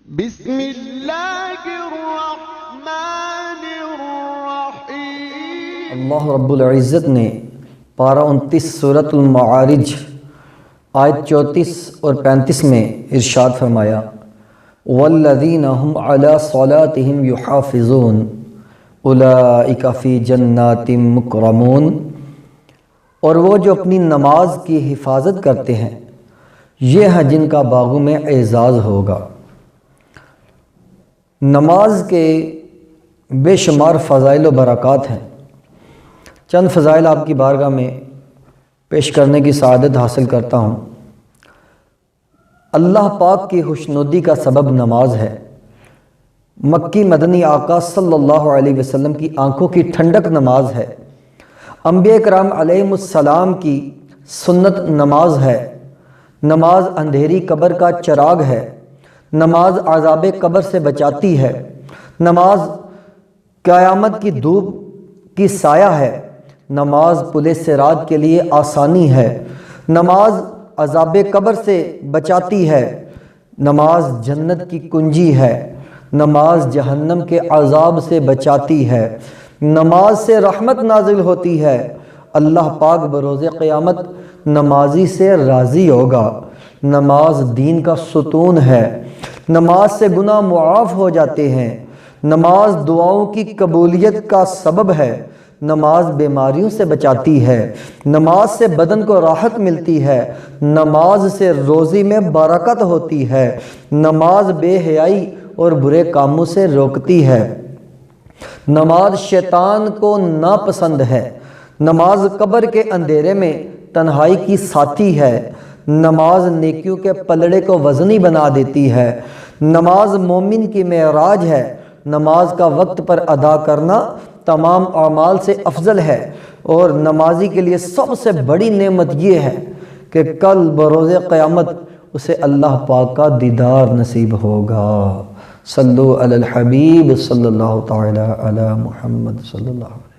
بسم اللہ الرحمن الرحیم۔ اللہ رب العزت نے پارہ 29 سورۃ المعارج آیت 34 اور 35 میں ارشاد فرمایا والذین هم علی صلاتهم یحافظون اولئک فی جنات مکرمون، اور وہ جو اپنی نماز کی حفاظت کرتے ہیں یہ ہیں جن کا باغوں میں اعزاز ہوگا۔ نماز کے بے شمار فضائل و برکات ہیں، چند فضائل آپ کی بارگاہ میں پیش کرنے کی سعادت حاصل کرتا ہوں۔ اللہ پاک کی خوشنودی کا سبب نماز ہے۔ مکی مدنی آقا صلی اللہ علیہ وسلم کی آنکھوں کی ٹھنڈک نماز ہے۔ انبیاء کرام علیہم السلام کی سنت نماز ہے۔ نماز اندھیری قبر کا چراغ ہے۔ نماز عذاب قبر سے بچاتی ہے۔ نماز قیامت کی دھوپ کی سایہ ہے۔ نماز پل صراط کے لیے آسانی ہے۔ نماز عذاب قبر سے بچاتی ہے۔ نماز جنت کی کنجی ہے۔ نماز جہنم کے عذاب سے بچاتی ہے۔ نماز سے رحمت نازل ہوتی ہے۔ اللہ پاک بروز قیامت نمازی سے راضی ہوگا۔ نماز دین کا ستون ہے۔ نماز سے گناہ معاف ہو جاتے ہیں۔ نماز دعاؤں کی قبولیت کا سبب ہے۔ نماز بیماریوں سے بچاتی ہے۔ نماز سے بدن کو راحت ملتی ہے۔ نماز سے روزی میں برکت ہوتی ہے۔ نماز بے حیائی اور برے کاموں سے روکتی ہے۔ نماز شیطان کو ناپسند ہے۔ نماز قبر کے اندھیرے میں تنہائی کی ساتھی ہے۔ نماز نیکیوں کے پلڑے کو وزنی بنا دیتی ہے۔ نماز مومن کی معراج ہے۔ نماز کا وقت پر ادا کرنا تمام اعمال سے افضل ہے، اور نمازی کے لیے سب سے بڑی نعمت یہ ہے کہ کل بروز قیامت اسے اللہ پاک کا دیدار نصیب ہوگا۔ صلو علی الحبیب صلی اللہ تعالی علی محمد صلی اللہ علیہ وسلم۔